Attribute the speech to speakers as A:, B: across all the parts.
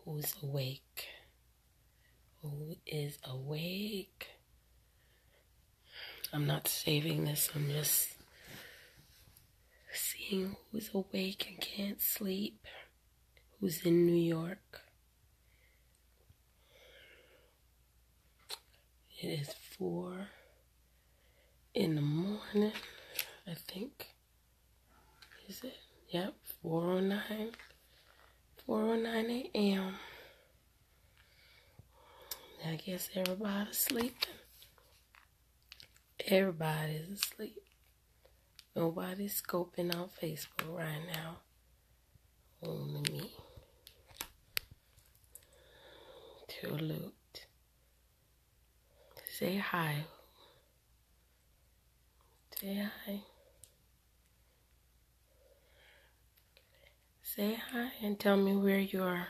A: who's awake? Who is awake? I'm not saving this, I'm just seeing who's awake and can't sleep, who's in New York. It is 4 in the morning, I think. Is it? Yep, 4:09 a.m. I guess everybody's sleeping. Everybody's asleep. Nobody's scoping out Facebook right now. Only me. To look. Say hi. Say hi. Say hi and tell me where you are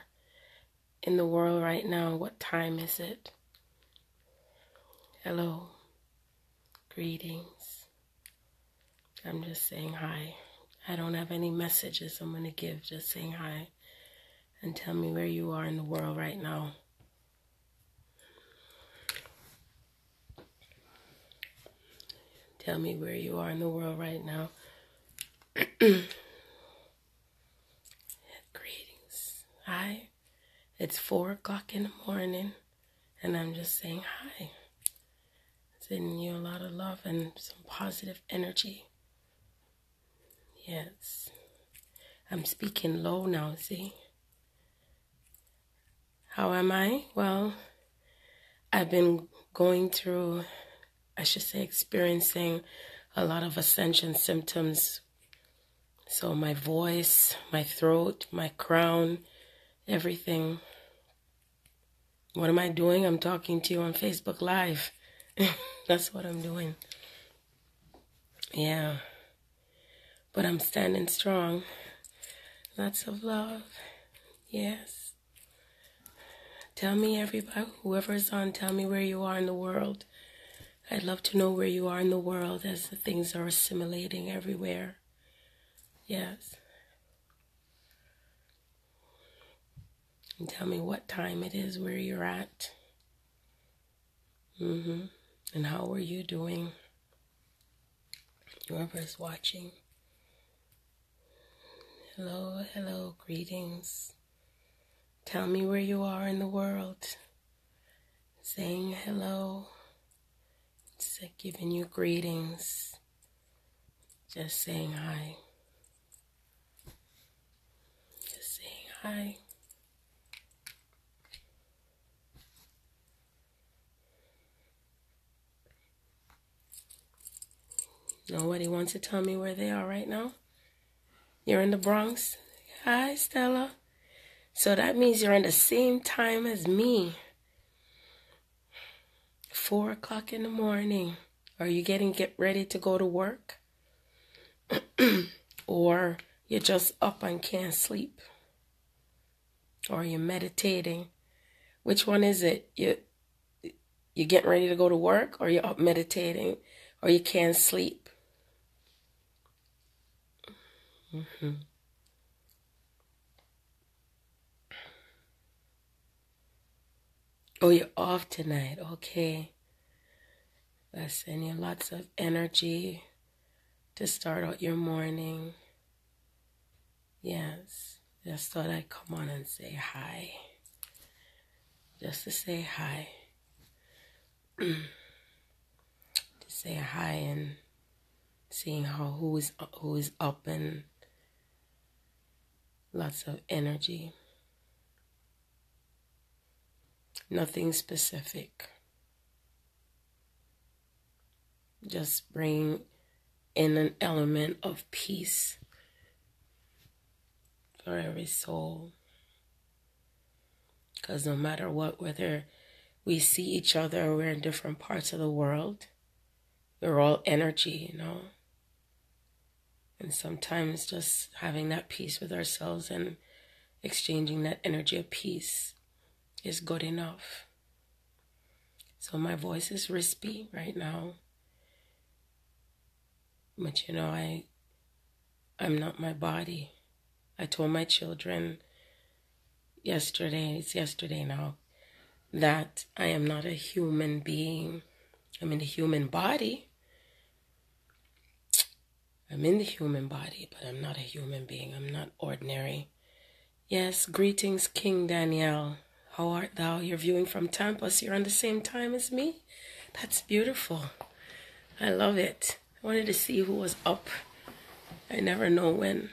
A: in the world right now. What time is it? Hello. Greetings. I'm just saying hi. I don't have any messages I'm going to give. Just saying hi. And tell me where you are in the world right now. Tell me where you are in the world right now. Greetings. Hi. It's 4 o'clock in the morning. And I'm just saying hi. Sending you a lot of love and some positive energy. Yes. I'm speaking low now, see? How am I? Well, I've been going through, I should say, experiencing a lot of Ascension symptoms. So my voice, my throat, my crown, everything. What am I doing? I'm talking to you on Facebook Live. That's what I'm doing. Yeah. But I'm standing strong. Lots of love. Yes. Tell me, everybody, whoever's on, tell me where you are in the world. I'd love to know where you are in the world as the things are assimilating everywhere. Yes. And tell me what time it is, where you're at. And how are you doing? Whoever's watching. Hello, hello, greetings. Tell me where you are in the world. Saying hello. Just giving you greetings. Just saying hi. Just saying hi. Nobody wants to tell me where they are right now? You're in the Bronx? Hi, Stella. So that means you're in the same time as me. 4 o'clock in the morning. Are you get ready to go to work? Or you're just up and can't sleep? Or you're meditating? Which one is it? You getting ready to go to work, or you're up meditating, or you can't sleep? Oh, you're off tonight. Okay. I send you lots of energy to start out your morning. Yes. Just thought I'd come on and say hi. Just to say hi. To say hi and seeing who is up and lots of energy. Nothing specific. Just bring in an element of peace for every soul. Because no matter what, whether we see each other or we're in different parts of the world, we're all energy, you know. And sometimes just having that peace with ourselves and exchanging that energy of peace is good enough. So my voice is rispy right now. But you know, I'm not my body. I told my children, yesterday, it's yesterday now, that I am not a human being. I'm in the human body. I'm in the human body, but I'm not a human being. I'm not ordinary. Yes, greetings, King Danielle. How art thou? You're viewing from Tampa, so you're on the same time as me? That's beautiful. I love it. I wanted to see who was up. I never know when,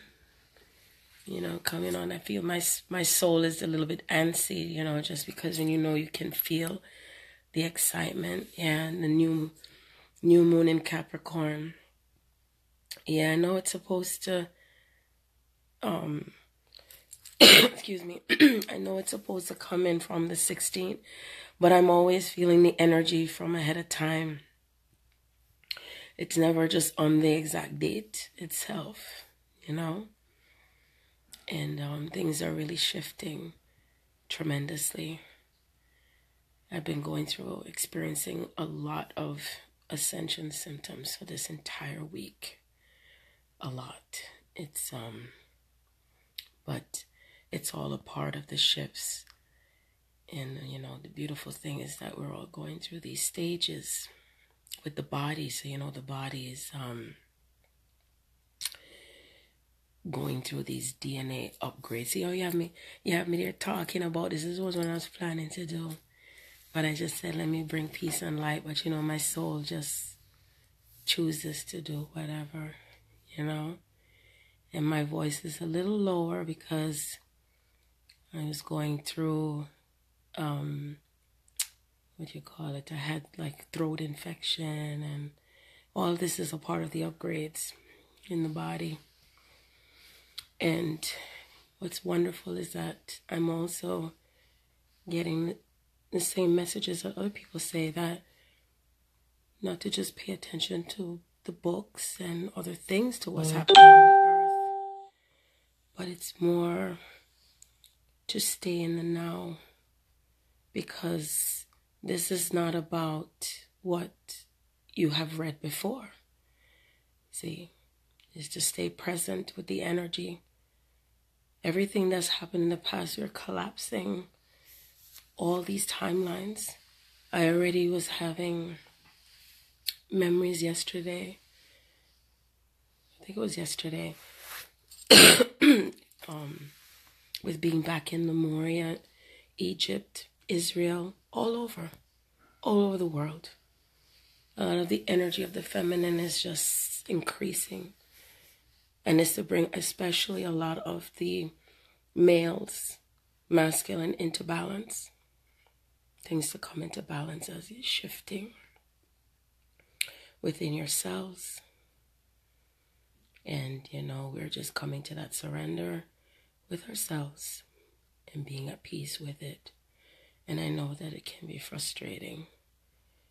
A: coming on. I feel my soul is a little bit antsy, just because when you can feel the excitement. Yeah, and the new moon in Capricorn. Yeah, I know it's supposed to, excuse me, I know it's supposed to come in from the 16th, but I'm always feeling the energy from ahead of time. It's never just on the exact date itself, and things are really shifting tremendously. I've been experiencing a lot of Ascension symptoms for this entire week. A lot. But it's all a part of the shifts. And, the beautiful thing is that we're all going through these stages with the body. So, the body is going through these DNA upgrades. See how you have me there talking about this. This was what I was planning to do. But I just said, let me bring peace and light. But, my soul just chooses to do whatever, And my voice is a little lower because I was going through, I had like throat infection, and all this is a part of the upgrades in the body. And what's wonderful is that I'm also getting the same messages that other people say, that not to just pay attention to the books and other things, to what's happening on the earth, but it's more to stay in the now, because this is not about what you have read before. See, is to stay present with the energy. Everything that's happened in the past, you're collapsing all these timelines. I already was having memories yesterday. I think it was yesterday. With being back in Lemuria, Egypt, Israel, all over the world. A lot of the energy of the feminine is just increasing. And it's to bring especially a lot of the males, masculine, into balance. Things to come into balance as you're shifting within yourselves. And, we're just coming to that surrender with ourselves and being at peace with it. And I know that it can be frustrating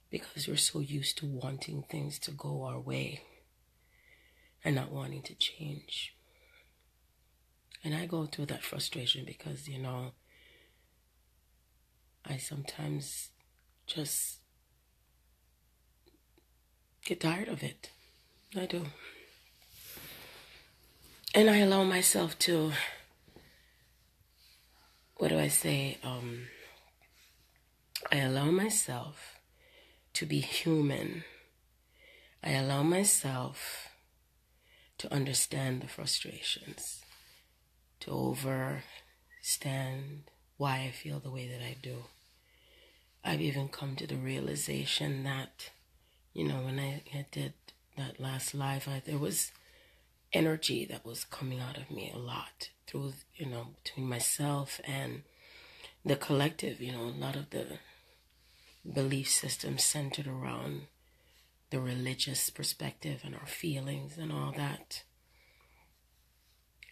A: because we're so used to wanting things to go our way and not wanting to change. And I go through that frustration because, I sometimes just get tired of it. I do. And I allow myself to, I allow myself to be human. I allow myself to understand the frustrations, to understand why I feel the way that I do. I've even come to the realization that, when I did that last live, there was energy that was coming out of me a lot through, between myself and the collective, a lot of the belief systems centered around the religious perspective and our feelings and all that.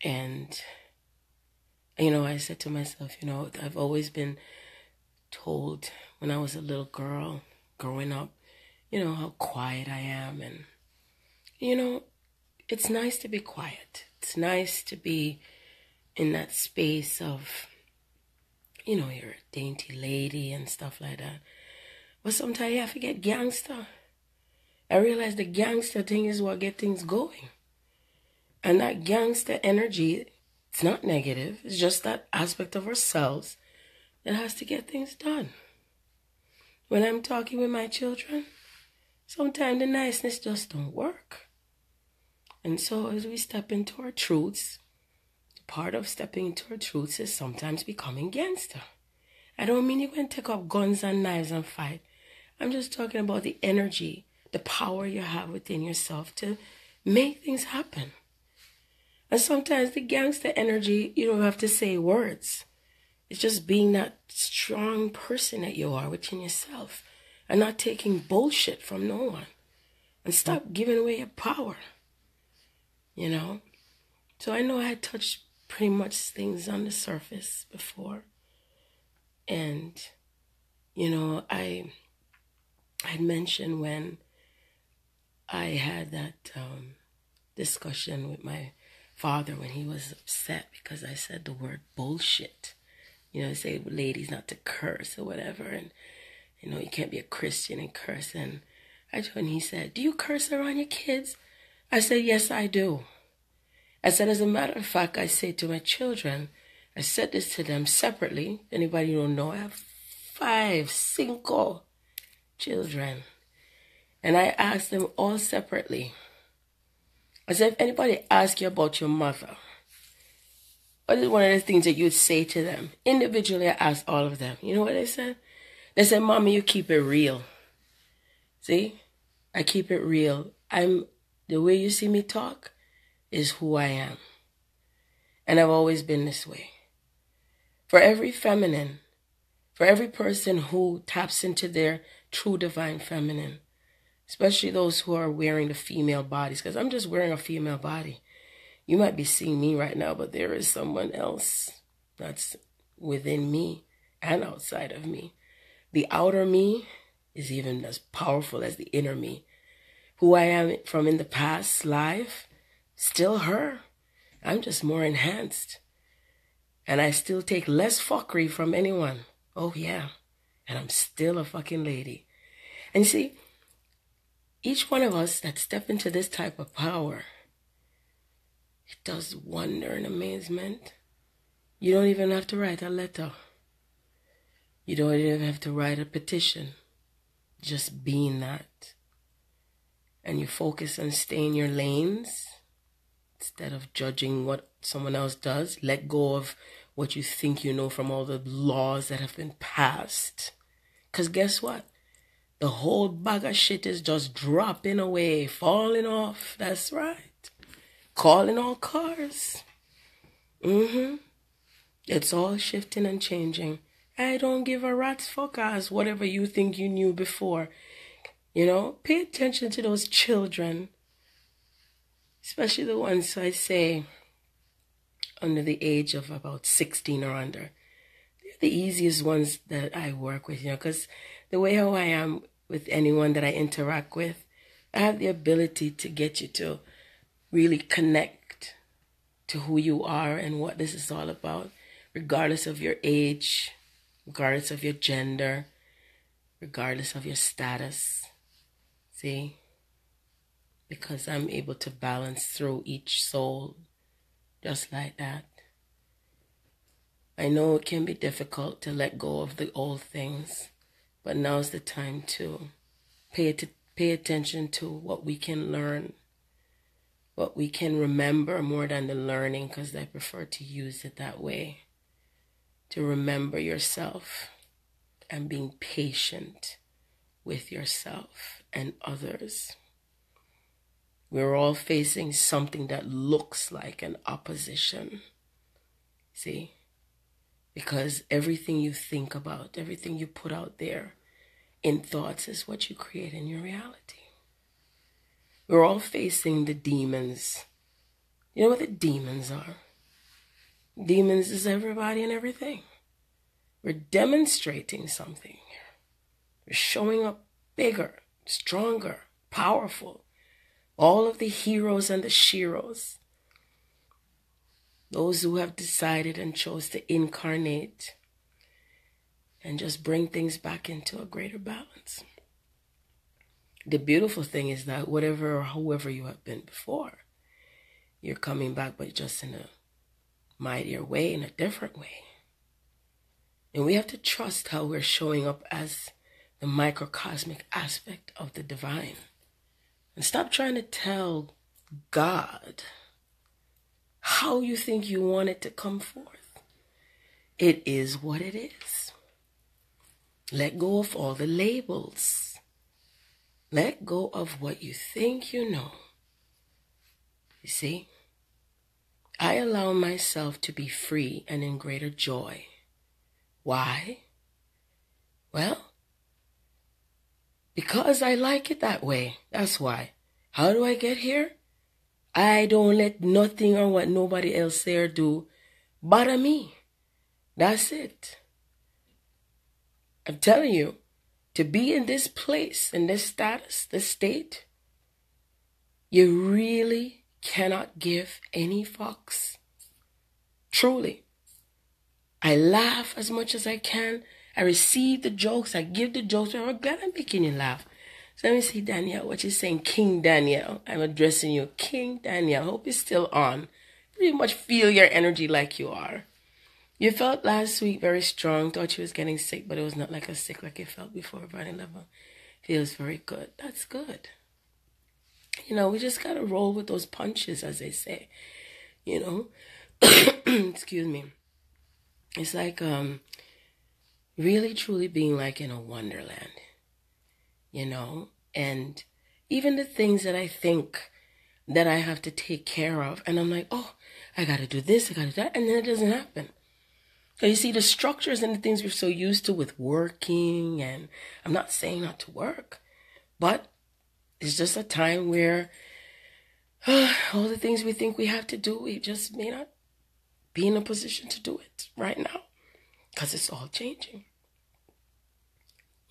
A: And, I said to myself, I've always been told when I was a little girl growing up, how quiet I am. And, it's nice to be quiet. It's nice to be in that space of, you're a dainty lady and stuff like that. But sometimes you have to get gangster. I realize the gangster thing is what gets things going. And that gangster energy It's not negative. It's just that aspect of ourselves that has to get things done. When I'm talking with my children, sometimes the niceness just don't work. And so as we step into our truths, part of stepping into our truths is sometimes becoming gangster. I don't mean you can take up guns and knives and fight. I'm just talking about the energy, the power you have within yourself to make things happen. And sometimes the gangster energy, you don't have to say words. It's just being that strong person that you are within yourself and not taking bullshit from no one. And stop giving away your power. You know? So I know I touched pretty much things on the surface before. And, you know, I had mentioned when I had that discussion with my father when he was upset because I said the word bullshit. You know, I say ladies not to curse or whatever. And, you know, you can't be a Christian and curse. And he said, do you curse around your kids? I said, yes, I do. I said, as a matter of fact, I say to my children, I said this to them separately. Anybody who don't know, I have 5 single children. And I asked them all separately. I said, if anybody asks you about your mother, what is one of the things that you'd say to them? Individually, I asked all of them. You know what they said? They said, Mommy, you keep it real. See? I keep it real. The way you see me talk is who I am. And I've always been this way. For every feminine, for every person who taps into their true divine feminine, especially those who are wearing the female bodies, because I'm just wearing a female body. You might be seeing me right now, but there is someone else that's within me and outside of me. The outer me is even as powerful as the inner me. Who I am from in the past life, still her. I'm just more enhanced. And I still take less fuckery from anyone. Oh yeah. And I'm still a fucking lady. And you see, each one of us that step into this type of power, it does wonder and amazement. You don't even have to write a letter. You don't even have to write a petition. Just being that. And you focus on staying in your lanes instead of judging what someone else does. Let go of what you think you know from all the laws that have been passed. Because guess what? The whole bag of shit is just dropping away, falling off. That's right. Calling all cars. It's all shifting and changing. I don't give a rat's fuck ass whatever you think you knew before. You know, pay attention to those children. Especially the ones, I say, under the age of about 16 or under. They're the easiest ones that I work with, you know, because the way how I am with anyone that I interact with, I have the ability to get you to really connect to who you are and what this is all about, regardless of your age, regardless of your gender, regardless of your status. See? Because I'm able to balance through each soul just like that. I know it can be difficult to let go of the old things, but now's the time to pay attention to what we can learn, what we can remember more than the learning, because I prefer to use it that way. To remember yourself and being patient with yourself and others. We're all facing something that looks like an opposition. See? Because everything you think about, everything you put out there in thoughts is what you create in your reality. We're all facing the demons. You know what the demons are? Demons is everybody and everything. We're demonstrating something. We're showing up bigger, stronger, powerful. All of the heroes and the sheroes. Those who have decided and chose to incarnate and just bring things back into a greater balance. The beautiful thing is that whatever or whoever you have been before, you're coming back, but just in a mightier way, in a different way. And we have to trust how we're showing up as the microcosmic aspect of the divine. And stop trying to tell God how you think you want it to come forth. It is what it is. Let go of all the labels. Let go of what you think you know. You see, I allow myself to be free and in greater joy. Why? Well, because I like it that way. That's why. How do I get here? I don't let nothing or what nobody else there do bother me. That's it. I'm telling you, to be in this place, in this status, this state, you really cannot give any fucks. Truly. I laugh as much as I can. I receive the jokes. I give the jokes. I'm glad I'm making you laugh. So let me see, Danielle, what you're saying. King Danielle. I'm addressing you. King Danielle. Hope you're still on. Pretty much feel your energy like you are. You felt last week very strong. Thought you was getting sick, but it was not like a sick like you felt before. Burning level feels very good. That's good. You know, we just got to roll with those punches, as they say. You know? Excuse me. It's like really, truly being like in a wonderland. You know, and even the things that I think that I have to take care of, and I'm like, oh, I got to do this, I got to do that, and then it doesn't happen. So you see, the structures and the things we're so used to with working, and I'm not saying not to work, but it's just a time where all the things we think we have to do, we just may not be in a position to do it right now, because it's all changing.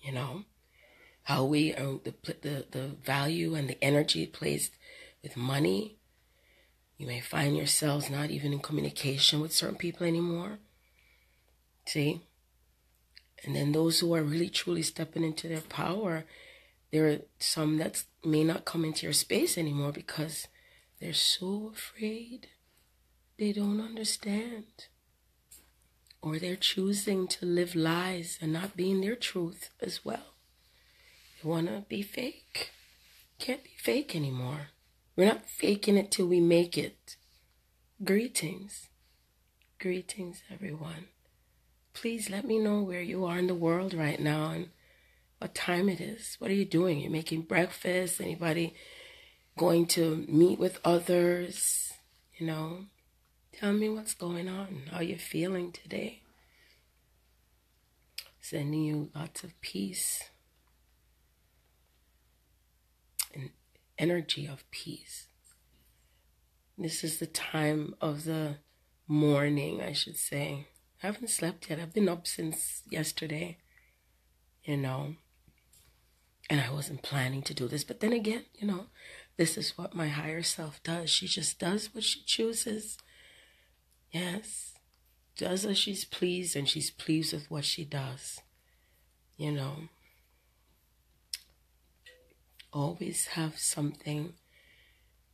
A: You know? How we the value and the energy placed with money. You may find yourselves not even in communication with certain people anymore. See? And then those who are really truly stepping into their power, there are some that may not come into your space anymore because they're so afraid. They don't understand. Or they're choosing to live lies and not being their truth as well. Want to be fake. Can't be fake anymore. We're not faking it till we make it. Greetings. Greetings, everyone. Please let me know where you are in the world right now and what time it is. What are you doing? You're making breakfast? Anybody going to meet with others? You know, tell me what's going on. How you feeling today? Sending you lots of peace. An energy of peace. This is the time of the morning, I should say. I haven't slept yet. I've been up since yesterday, you know, and I wasn't planning to do this. But then again, you know, this is what my higher self does. She just does what she chooses. Yes, does as she's pleased, and she's pleased with what she does, you know. Always have something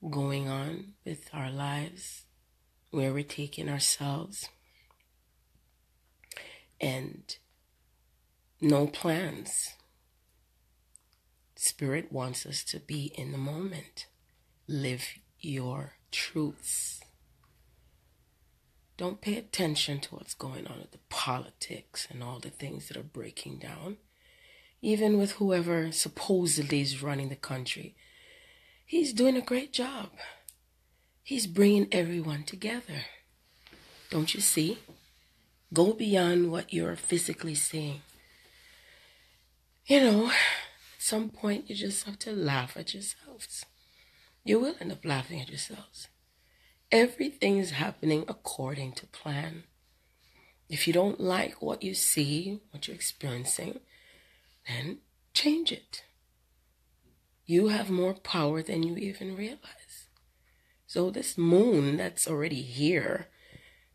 A: going on with our lives where we're taking ourselves, and no plans. Spirit wants us to be in the moment. Live your truths. Don't pay attention to what's going on with the politics and all the things that are breaking down. Even with whoever supposedly is running the country, he's doing a great job. He's bringing everyone together. Don't you see? Go beyond what you're physically seeing. You know, at some point you just have to laugh at yourselves. You will end up laughing at yourselves. Everything is happening according to plan. If you don't like what you see, what you're experiencing, then change it. You have more power than you even realize. So this moon that's already here,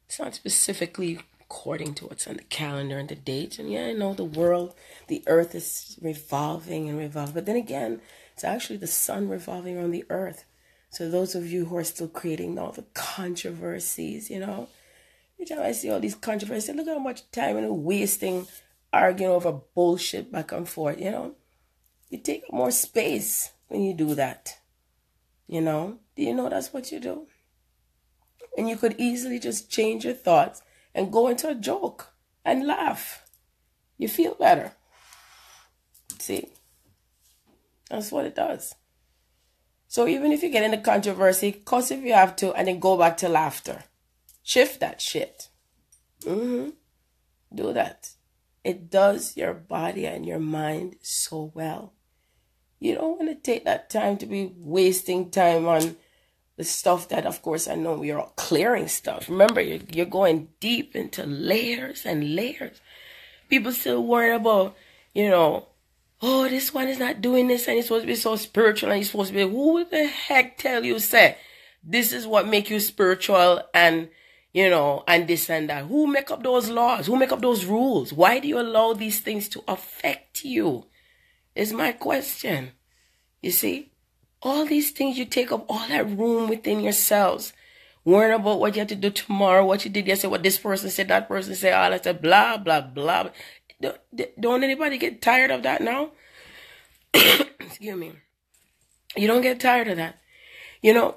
A: it's not specifically according to what's on the calendar and the dates. And yeah, I know the world, the earth is revolving and revolving. But then again, it's actually the sun revolving around the earth. So those of you who are still creating all the controversies, you know, Every time I see all these controversies, I say, look how much time and wasting arguing over bullshit back and forth, you know. You take more space when you do that, you know. Do you know that's what you do? And you could easily just change your thoughts and go into a joke and laugh. You feel better. See? That's what it does. So even if you get into controversy, cuss if you have to, and then go back to laughter. Shift that shit. Do that. It does your body and your mind so well. You don't want to take that time to be wasting time on the stuff that, of course, I know we are all clearing stuff. Remember, you're going deep into layers and layers. People still worry about, you know, oh, this one is not doing this and he's supposed to be so spiritual and he's supposed to be, who the heck tell you, say, this is what make you spiritual and, you know, and this and that. Who make up those laws? Who make up those rules? Why do you allow these things to affect you? Is my question. You see? All these things, you take up all that room within yourselves. Worrying about what you have to do tomorrow, what you did yesterday, what this person said, that person said, all that, blah, blah, blah. Don't anybody get tired of that now? Excuse me. You don't get tired of that. You know,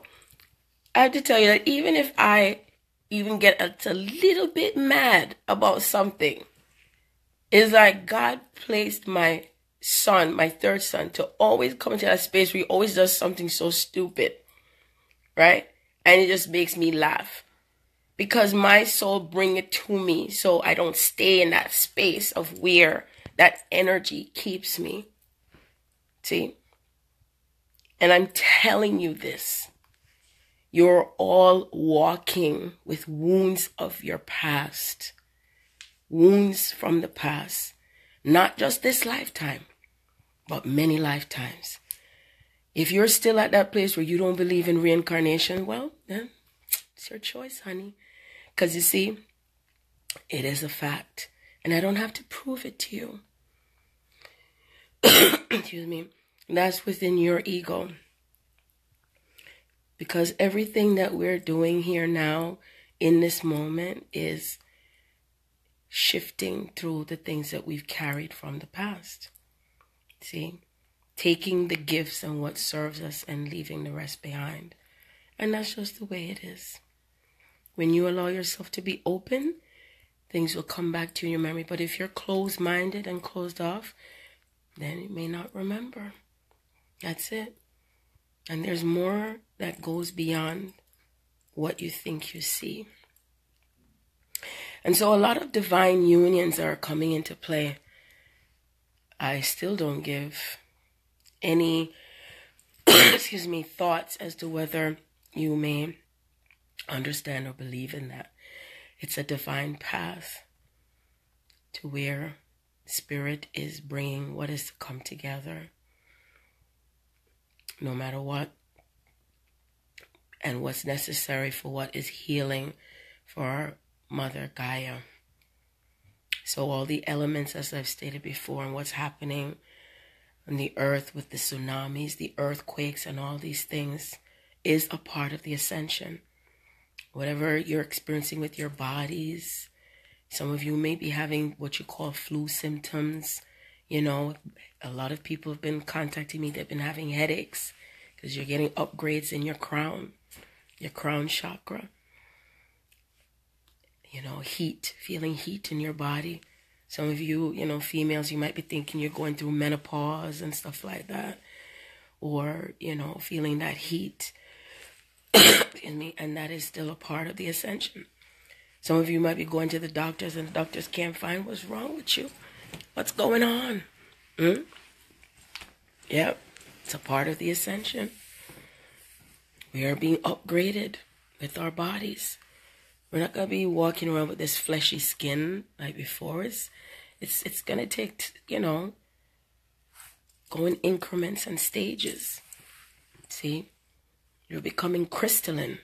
A: I have to tell you that even if I even get a little bit mad about something, it's like God placed my son, my third son, to always come into that space where he always does something so stupid, right? And it just makes me laugh because my soul bring it to me, so I don't stay in that space of where that energy keeps me. See? And I'm telling you this. You're all walking with wounds of your past. Wounds from the past. Not just this lifetime, but many lifetimes. If you're still at that place where you don't believe in reincarnation, well, then it's your choice, honey. Because you see, it is a fact. And I don't have to prove it to you. Excuse me. That's within your ego. Because everything that we're doing here now, in this moment, is shifting through the things that we've carried from the past. See? Taking the gifts and what serves us and leaving the rest behind. And that's just the way it is. When you allow yourself to be open, things will come back to your memory. But if you're closed-minded and closed off, then you may not remember. That's it. And there's more that goes beyond what you think you see. And so a lot of divine unions are coming into play. I still don't give any excuse me, thoughts as to whether you may understand or believe in that. It's a divine path to where Spirit is bringing what is to come together, no matter what, and what's necessary for what is healing for our Mother Gaia. So all the elements, as I've stated before, and what's happening on the earth with the tsunamis, the earthquakes, and all these things is a part of the ascension. Whatever you're experiencing with your bodies, some of you may be having what you call flu symptoms. You know, a lot of people have been contacting me. They've been having headaches because you're getting upgrades in your crown chakra. You know, heat, feeling heat in your body. Some of you, you know, females, you might be thinking you're going through menopause and stuff like that. Or, you know, feeling that heat. Excuse me, and that is still a part of the ascension. Some of you might be going to the doctors and the doctors can't find what's wrong with you. What's going on? Yep, it's a part of the ascension. We are being upgraded with our bodies. We're not going to be walking around with this fleshy skin like before. It's going to take, you know, go in increments and stages. See? You're becoming crystalline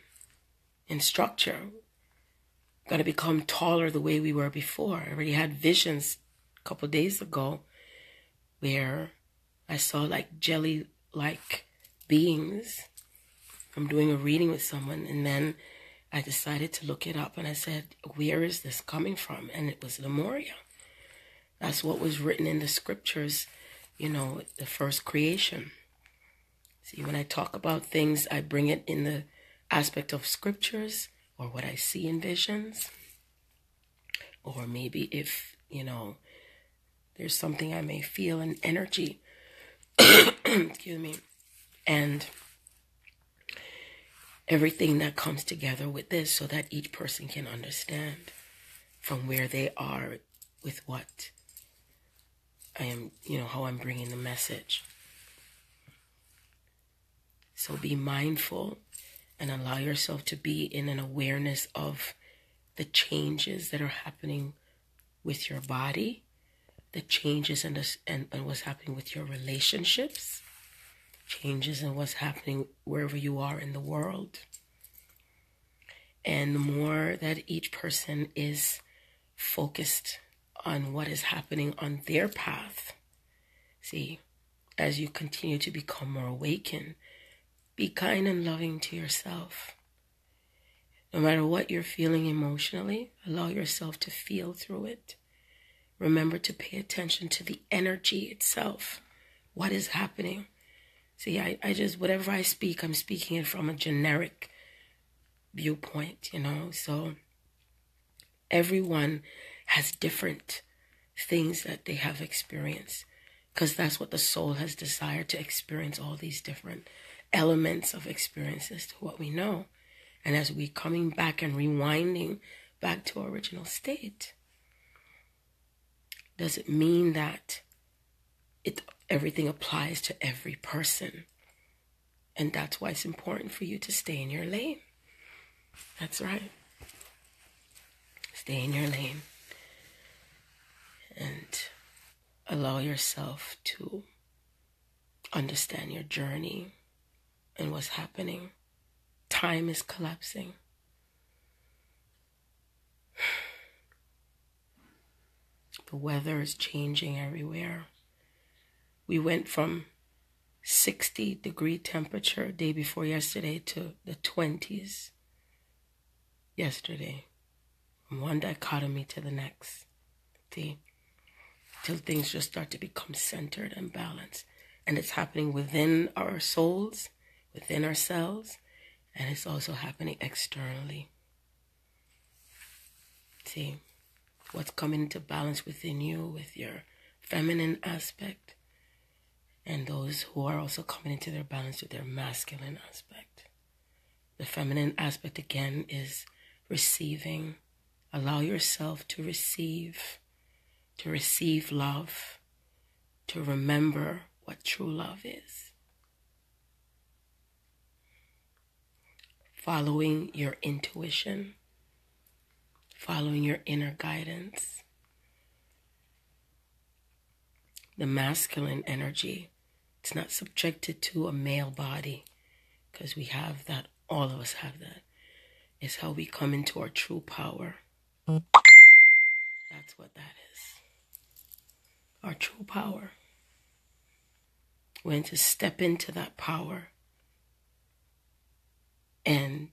A: in structure. Going to become taller the way we were before. I already had visions a couple days ago where I saw like jelly-like beings. I'm doing a reading with someone, and then I decided to look it up, and I said, where is this coming from? And it was Lemuria. That's what was written in the scriptures, you know, the first creation. See, when I talk about things, I bring it in the aspect of scriptures or what I see in visions. Or maybe if, you know, there's something I may feel in energy. Excuse me. And everything that comes together with this so that each person can understand from where they are with what I am, you know, how I'm bringing the message. So be mindful and allow yourself to be in an awareness of the changes that are happening with your body, the changes and what's happening with your relationships, changes in what's happening wherever you are in the world. And the more that each person is focused on what is happening on their path, see, as you continue to become more awakened, be kind and loving to yourself. No matter what you're feeling emotionally, allow yourself to feel through it. Remember to pay attention to the energy itself. What is happening? See, I just, whatever I speak, I'm speaking it from a generic viewpoint, you know. So everyone has different things that they have experienced, because that's what the soul has desired, to experience all these different elements of experiences to what we know. And as we coming back and rewinding back to our original state, does it mean that everything applies to every person? And that's why it's important for you to stay in your lane. That's right. Stay in your lane. And allow yourself to understand your journey and what's happening. Time is collapsing. The weather is changing everywhere. We went from 60-degree temperature day before yesterday to the 20s yesterday. From one dichotomy to the next. See? Till things just start to become centered and balanced. And it's happening within our souls, within ourselves, and it's also happening externally. See, what's coming into balance within you with your feminine aspect, and those who are also coming into their balance with their masculine aspect. The feminine aspect, again, is receiving. Allow yourself to receive love, to remember what true love is. Following your intuition, following your inner guidance. The masculine energy, it's not subjected to a male body, because we have that, all of us have that. It's how we come into our true power. That's what that is. Our true power. When to step into that power and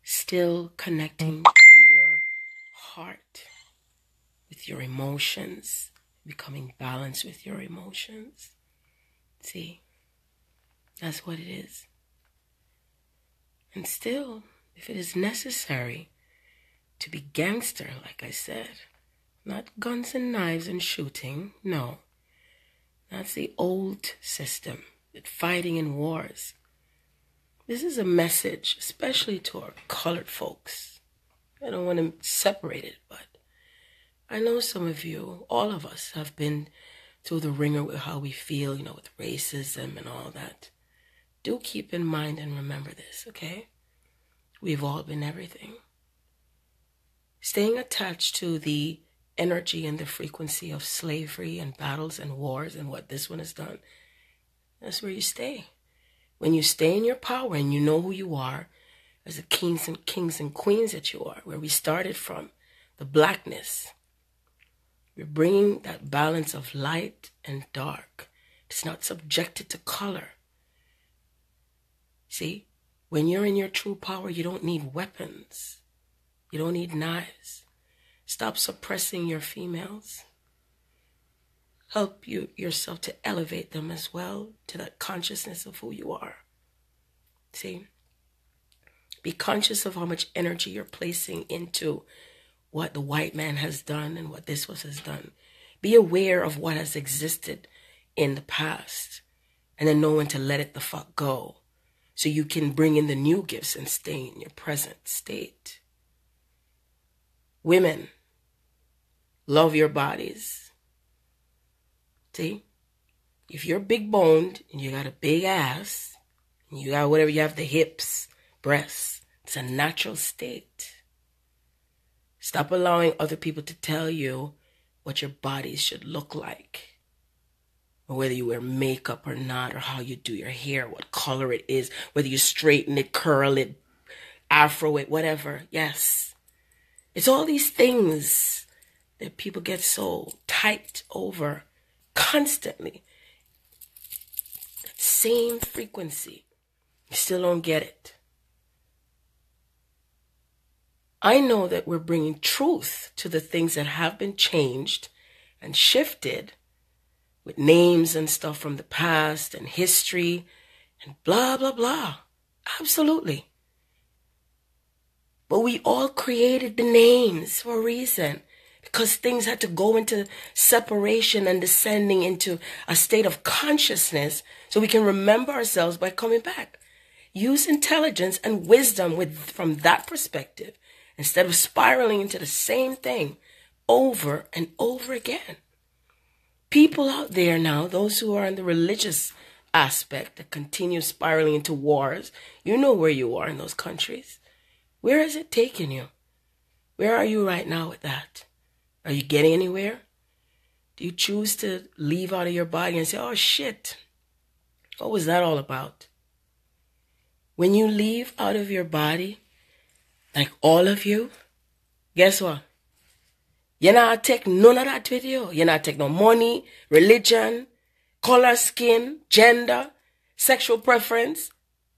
A: still connecting to your heart, with your emotions, becoming balanced with your emotions. See, that's what it is. And still, if it is necessary to be gangster, like I said, not guns and knives and shooting, no. That's the old system, with fighting and wars. This is a message, especially to our colored folks. I don't want to separate it, but I know some of you, all of us, have been through the ringer with how we feel, you know, with racism and all that. Do keep in mind and remember this, okay? We've all been everything. Staying attached to the energy and the frequency of slavery and battles and wars and what this one has done, that's where you stay. When you stay in your power and you know who you are, as the kings and queens that you are, where we started from, the blackness, we're bringing that balance of light and dark. It's not subjected to color. See? When you're in your true power, you don't need weapons. You don't need knives. Stop suppressing your females. Help yourself to elevate them as well to that consciousness of who you are. See? Be conscious of how much energy you're placing into what the white man has done and what this has done. Be aware of what has existed in the past and then know when to let it the fuck go so you can bring in the new gifts and stay in your present state. Women, love your bodies. See? If you're big boned and you got a big ass, and you got whatever you have, the hips, breasts, it's a natural state. Stop allowing other people to tell you what your body should look like. Or whether you wear makeup or not, or how you do your hair, what color it is, whether you straighten it, curl it, afro it, whatever. Yes. It's all these things that people get so typed over constantly. That same frequency. You still don't get it. I know that we're bringing truth to the things that have been changed and shifted with names and stuff from the past and history and blah, blah, blah. Absolutely. But we all created the names for a reason, because things had to go into separation and descending into a state of consciousness so we can remember ourselves by coming back. Use intelligence and wisdom from that perspective instead of spiraling into the same thing over and over again. People out there now, those who are in the religious aspect that continue spiraling into wars, you know where you are in those countries. Where has it taken you? Where are you right now with that? Are you getting anywhere? Do you choose to leave out of your body and say, oh shit, what was that all about? When you leave out of your body, like all of you, guess what? You're not take none of that with you. You're not take no money, religion, color, skin, gender, sexual preference.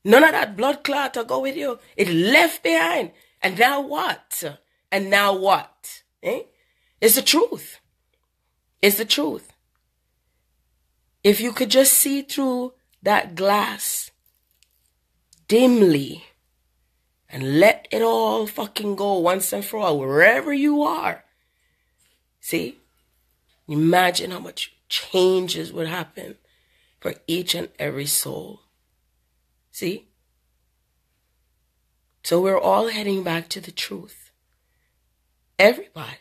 A: None of that blood clot to go with you. It left behind. And now what? And now what? Eh? It's the truth. It's the truth. If you could just see through that glass dimly and let it all fucking go once and for all, wherever you are. See? Imagine how much changes would happen for each and every soul. See? So we're all heading back to the truth. Everybody.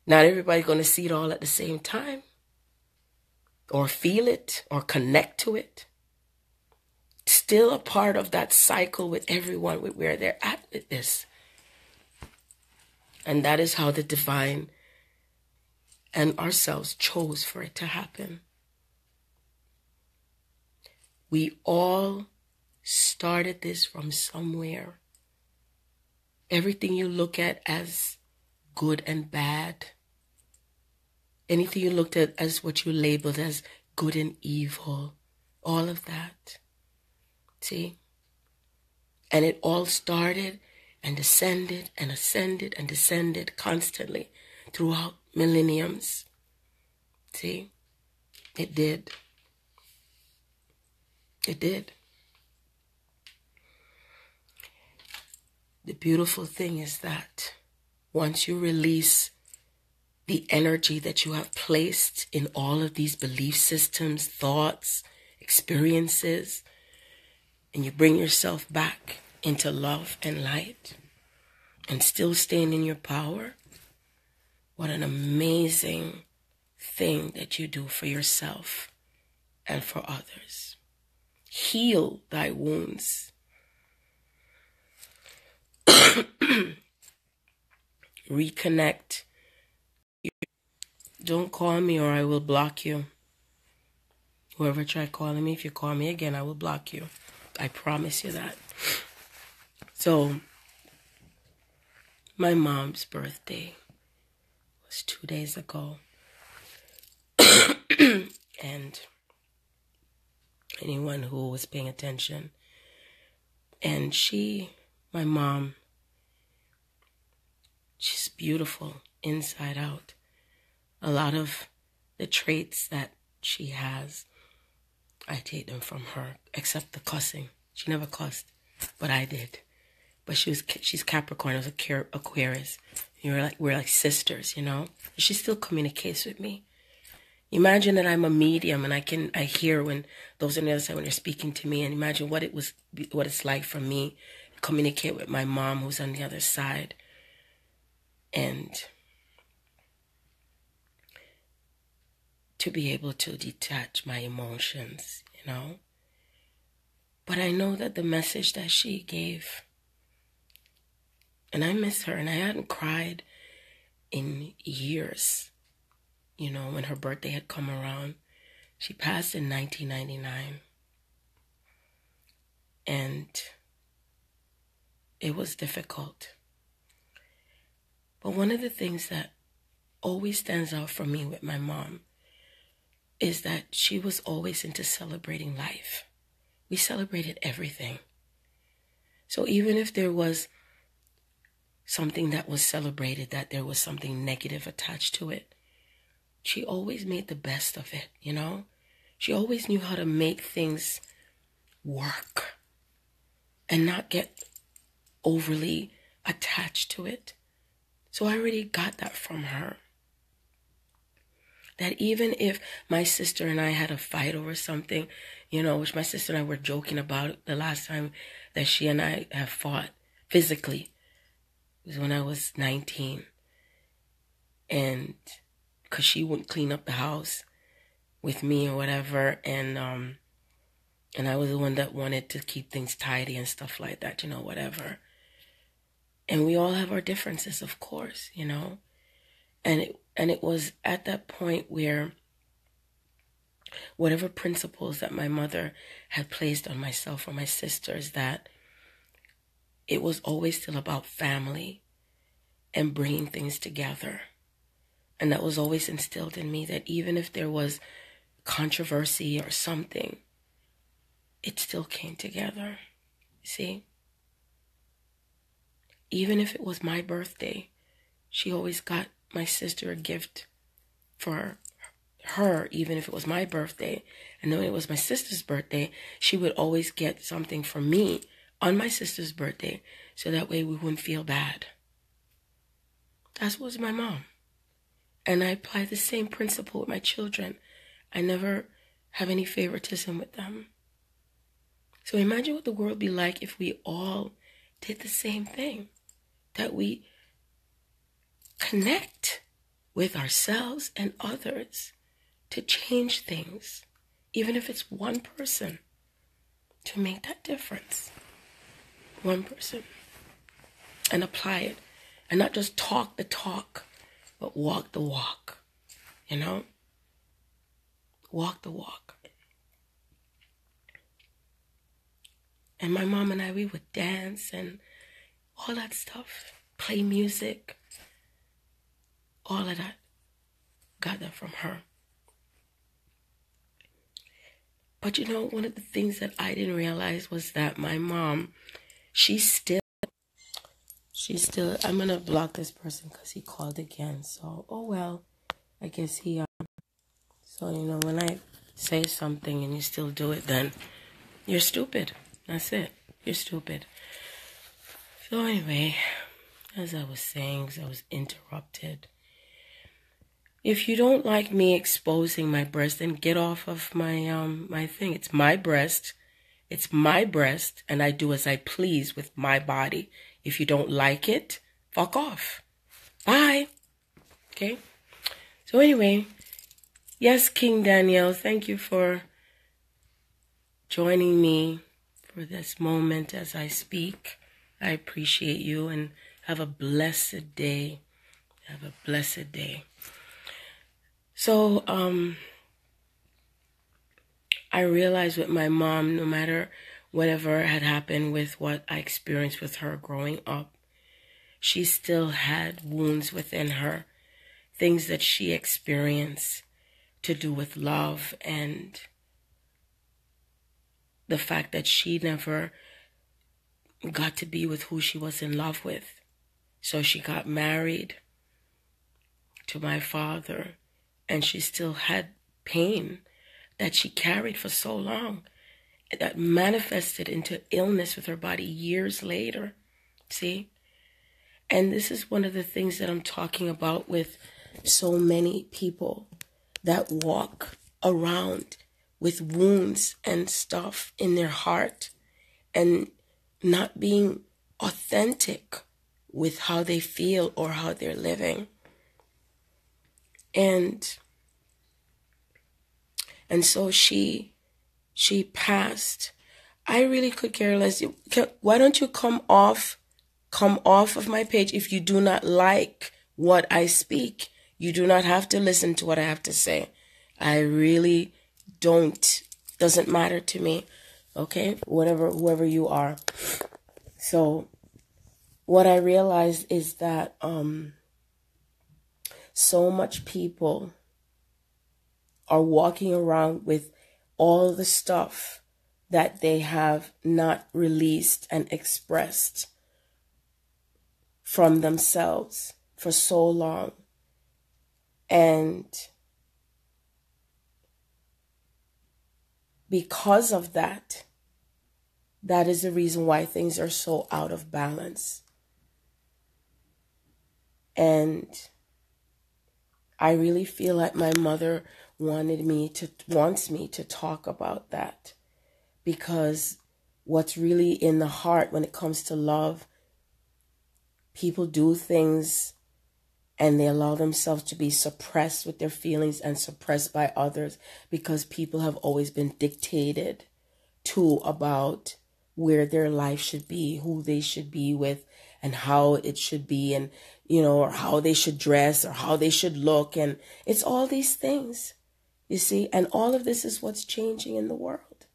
A: Not everybody's going to see it all at the same time, or feel it, or connect to it. Still a part of that cycle with everyone, with where they're at with this. And that is how the divine and ourselves chose for it to happen. We all started this from somewhere. Everything you look at as good and bad, anything you looked at as what you labeled as good and evil, all of that. See? And it all started and descended and ascended and descended constantly throughout millenniums. See? It did. It did. The beautiful thing is that once you release the energy that you have placed in all of these belief systems, thoughts, experiences, and you bring yourself back into love and light and still staying in your power, what an amazing thing that you do for yourself and for others. Heal thy wounds. Reconnect. Don't call me or I will block you. Whoever tried calling me, if you call me again, I will block you. I promise you that. So, my mom's birthday was 2 days ago. And anyone who was paying attention And my mom, she's beautiful inside out. A lot of the traits that she has, I take them from her, except the cussing. She never cussed, but I did. But she's Capricorn, I was Aquarius. We're like sisters, you know? She still communicates with me. Imagine that I'm a medium and I hear when those on the other side when they're speaking to me, and imagine what it's like for me to communicate with my mom who's on the other side. And to be able to detach my emotions, you know. But I know that the message that she gave, and I miss her, and I hadn't cried in years, you know, when her birthday had come around. She passed in 1999. And it was difficult. But one of the things that always stands out for me with my mom is that she was always into celebrating life. We celebrated everything. So even if there was something that was celebrated, that there was something negative attached to it, she always made the best of it, you know? She always knew how to make things work and not get overly attached to it. So I already got that from her. That even if my sister and I had a fight over something, you know, which my sister and I were joking about the last time that she and I have fought physically, was when I was 19. And because she wouldn't clean up the house with me or whatever, and I was the one that wanted to keep things tidy and stuff like that, you know, whatever. And we all have our differences, of course, you know. And it was at that point where whatever principles that my mother had placed on myself or my sisters, that it was always still about family and bringing things together. And that was always instilled in me, that even if there was controversy or something, it still came together. See? Even if it was my birthday, she always got my sister a gift for her, even if it was my birthday. And when it was my sister's birthday, she would always get something for me on my sister's birthday, so that way we wouldn't feel bad. That was my mom. And I apply the same principle with my children. I never have any favoritism with them. So imagine what the world would be like if we all did the same thing. That we connect with ourselves and others to change things, even if it's one person, to make that difference. One person. And apply it. And not just talk the talk, but walk the walk. You know? Walk the walk. And my mom and I, we would dance and all that stuff. Play music. All of that. Got that from her. But you know, one of the things that I didn't realize was that my mom, she's still, I'm going to block this person because he called again. So, oh well, I guess he, so, you know, when I say something and you still do it, then you're stupid. That's it. You're stupid. So anyway, as I was saying, because I was interrupted. If you don't like me exposing my breast, then get off of my my thing. It's my breast. It's my breast, and I do as I please with my body. If you don't like it, fuck off. Bye. Okay? So anyway, yes, King Daniel, thank you for joining me for this moment as I speak. I appreciate you, and have a blessed day. Have a blessed day. So, I realized with my mom, no matter whatever had happened with what I experienced with her growing up, she still had wounds within her, things that she experienced to do with love, and the fact that she never got to be with who she was in love with. So she got married to my father, and she still had pain that she carried for so long that manifested into illness with her body years later. See? And this is one of the things that I'm talking about with so many people that walk around with wounds and stuff in their heart and not being authentic with how they feel or how they're living. And so she passed. I really could care less. Why don't you come off of my page if you do not like what I speak? You do not have to listen to what I have to say. I really don't. Doesn't matter to me. Okay? Whoever you are. So what I realized is that so much people are walking around with all the stuff that they have not released and expressed from themselves for so long. And because of that, that is the reason why things are so out of balance. And I really feel like my mother wants me to talk about that, because what's really in the heart when it comes to love, people do things and they allow themselves to be suppressed with their feelings and suppressed by others because people have always been dictated to about where their life should be, who they should be with, and how it should be, and, you know, or how they should dress or how they should look. And it's all these things, you see, and all of this is what's changing in the world.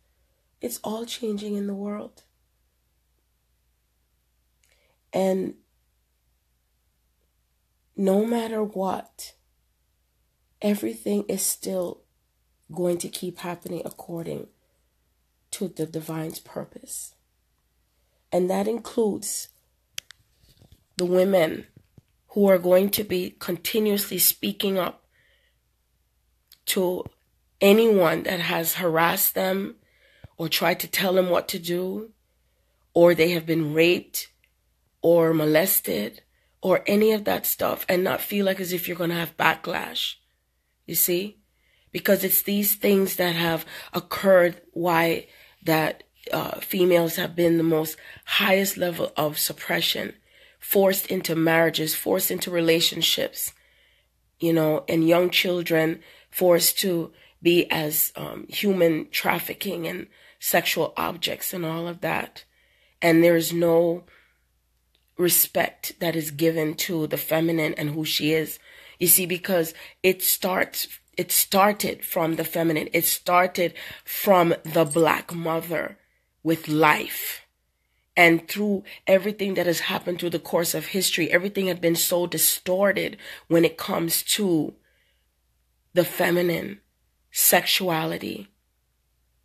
A: It's all changing in the world. And no matter what, everything is still going to keep happening according to the divine's purpose. And that includes the women who are going to be continuously speaking up to anyone that has harassed them or tried to tell them what to do, or they have been raped or molested or any of that stuff, and not feel like as if you're going to have backlash, you see? Because it's these things that have occurred why that females have been the most highest level of suppression, forced into marriages, forced into relationships, you know, and young children forced to be as human trafficking and sexual objects and all of that. And there's no respect that is given to the feminine and who she is. You see, because it started from the feminine. It started from the black mother with life. And through everything that has happened through the course of history, everything had been so distorted when it comes to the feminine, sexuality.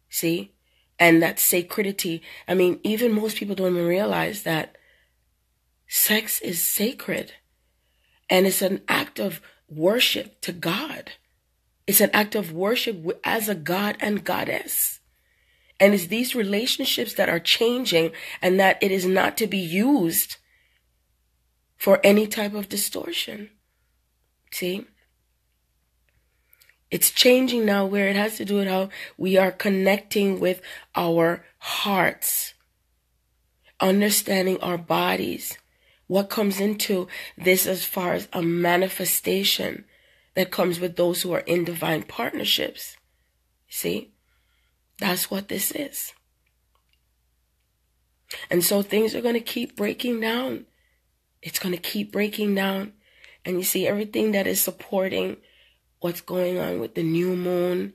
A: See? And that sacredity. I mean, even most people don't even realize that sex is sacred. And it's an act of worship to God. It's an act of worship as a god and goddess. And it's these relationships that are changing, and that it is not to be used for any type of distortion. See? It's changing now, where it has to do with how we are connecting with our hearts, understanding our bodies, what comes into this as far as a manifestation that comes with those who are in divine partnerships. See? That's what this is. And so things are going to keep breaking down. It's going to keep breaking down. And you see, everything that is supporting what's going on with the new moon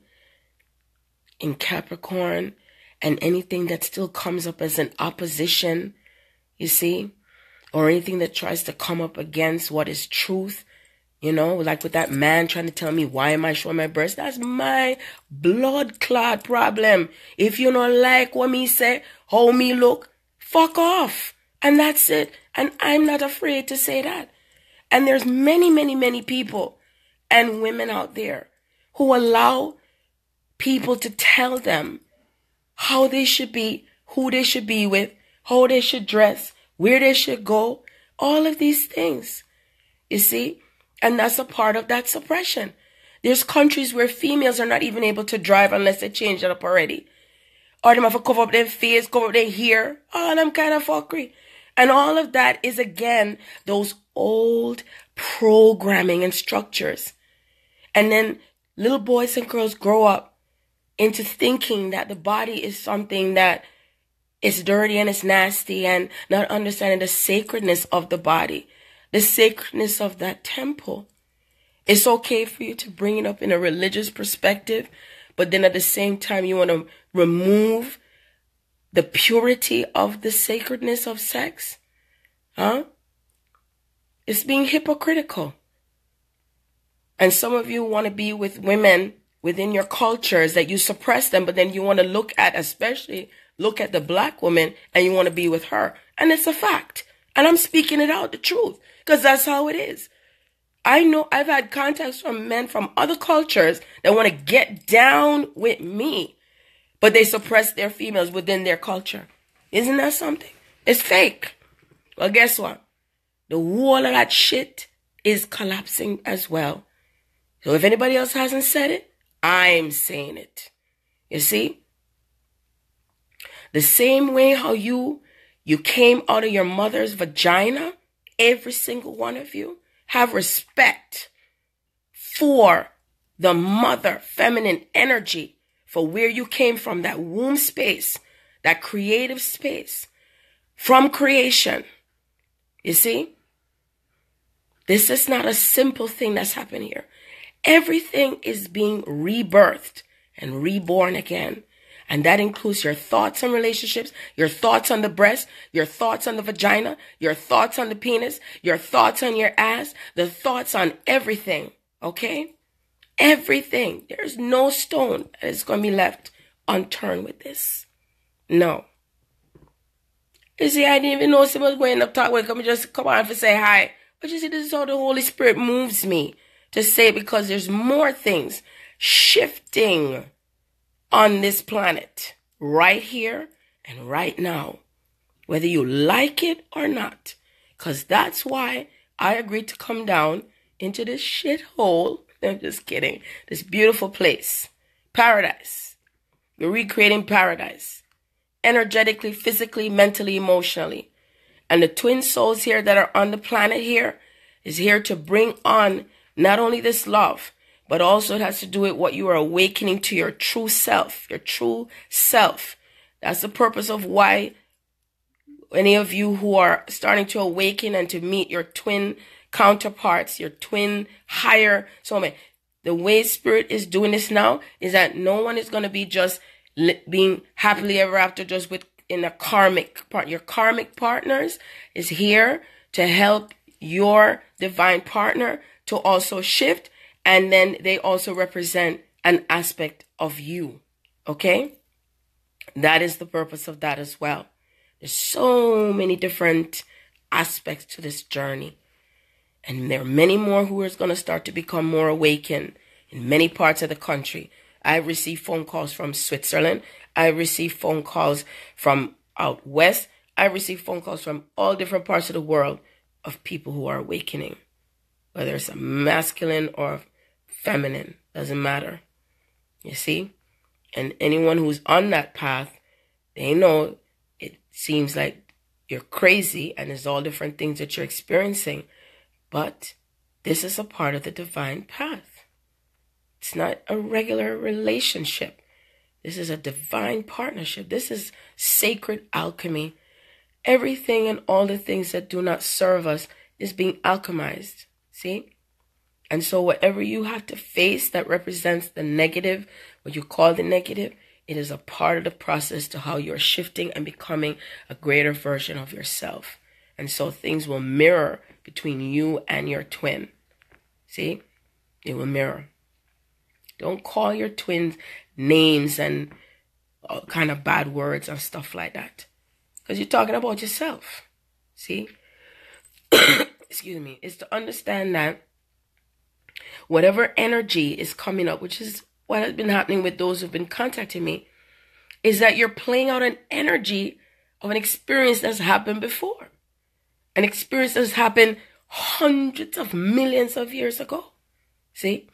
A: in Capricorn, and anything that still comes up as an opposition, you see, or anything that tries to come up against what is truth, you know, like with that man trying to tell me, why am I showing my breast? That's my blood clot problem. If you don't like what me say, how me look, fuck off. And that's it. And I'm not afraid to say that. And there's many, many, many people and women out there who allow people to tell them how they should be, who they should be with, how they should dress, where they should go, all of these things. You see? And that's a part of that suppression. There's countries where females are not even able to drive unless they change it up already. Or they have to cover up their face, cover up their hair. All them kind of fuckery. And all of that is, again, those old programming and structures. And then little boys and girls grow up into thinking that the body is something that is dirty and it's nasty, and not understanding the sacredness of the body, the sacredness of that temple. It's okay for you to bring it up in a religious perspective, but then at the same time you want to remove the purity of the sacredness of sex? Huh? It's being hypocritical. And some of you want to be with women within your cultures that you suppress them, but then you want to look at, especially look at the black woman, and you want to be with her. And it's a fact. And I'm speaking it out, the truth, because that's how it is. I know I've had contacts from men from other cultures that want to get down with me, but they suppress their females within their culture. Isn't that something? It's fake. Well, guess what? The wall of that shit is collapsing as well. So if anybody else hasn't said it, I'm saying it. You see? The same way how you came out of your mother's vagina, every single one of you, have respect for the mother feminine energy, for where you came from, that womb space, that creative space from creation. You see? This is not a simple thing that's happening here. Everything is being rebirthed and reborn again. And that includes your thoughts on relationships, your thoughts on the breast, your thoughts on the vagina, your thoughts on the penis, your thoughts on your ass, the thoughts on everything. Okay? Everything. There's no stone that is going to be left unturned with this. No. You see, I didn't even know someone was going to talk with me. Just come on and say hi. But you see, this is how the Holy Spirit moves me to say, because there's more things shifting on this planet right here and right now, whether you like it or not. Because that's why I agreed to come down into this shithole. I'm just kidding. This beautiful place. Paradise. We're recreating paradise. Energetically, physically, mentally, emotionally. And the twin souls here that are on the planet here is here to bring on not only this love, but also it has to do with what you are awakening to your true self, your true self. That's the purpose of why any of you who are starting to awaken and to meet your twin counterparts, your twin higher soulmate. The way Spirit is doing this now is that no one is going to be just being happily ever after just in a karmic part. Your karmic partners is here to help your divine partner to also shift. And then they also represent an aspect of you. Okay? That is the purpose of that as well. There's so many different aspects to this journey. And there are many more who are going to start to become more awakened in many parts of the country. I receive phone calls from Switzerland. I receive phone calls from out west. I receive phone calls from all different parts of the world of people who are awakening. Whether it's a masculine or feminine, doesn't matter. You see? And anyone who's on that path, they know it seems like you're crazy and there's all different things that you're experiencing. But this is a part of the divine path. It's not a regular relationship. This is a divine partnership. This is sacred alchemy. Everything and all the things that do not serve us is being alchemized. See? And so whatever you have to face that represents the negative, what you call the negative, it is a part of the process to how you're shifting and becoming a greater version of yourself. And so things will mirror between you and your twin. See? It will mirror. Don't call your twins names and all kind of bad words and stuff like that. Because you're talking about yourself. See? Excuse me. It's to understand that whatever energy is coming up, which is what has been happening with those who've been contacting me, is that you're playing out an energy of an experience that's happened before. An experience that's happened hundreds of millions of years ago. See?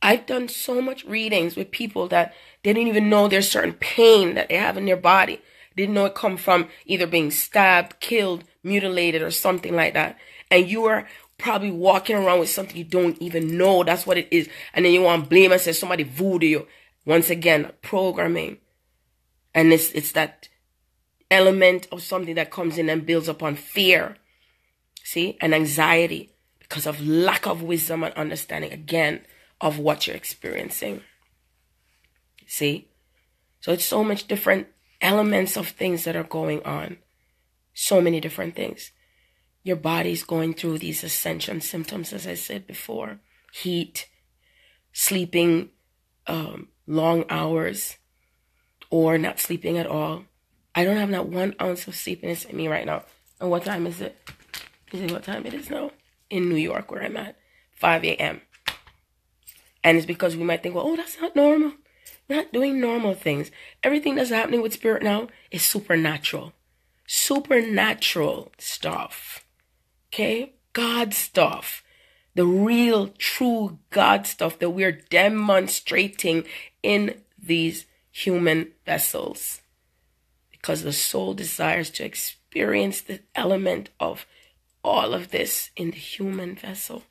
A: I've done so much readings with people that they didn't even know there's certain pain that they have in their body. Didn't know it come from either being stabbed, killed, mutilated, or something like that. And you are probably walking around with something you don't even know that's what it is. And then you want to blame and say somebody voodoo you. Once again, programming. And it's that element of something that comes in and builds upon fear. See? And anxiety. Because of lack of wisdom and understanding, again, of what you're experiencing. See? So it's so much different elements of things that are going on. So many different things. Your body's going through these ascension symptoms, as I said before. Heat, sleeping long hours, or not sleeping at all. I don't have not 1 ounce of sleepiness in me right now. And what time is it? Is it what time it is now? In New York, where I'm at. 5 a.m. And it's because we might think, well, oh, that's not normal. We're not doing normal things. Everything that's happening with spirit now is supernatural. Supernatural stuff. Okay? God stuff. The real, true God stuff that we're demonstrating in these human vessels. Because the soul desires to experience the element of all of this in the human vessel.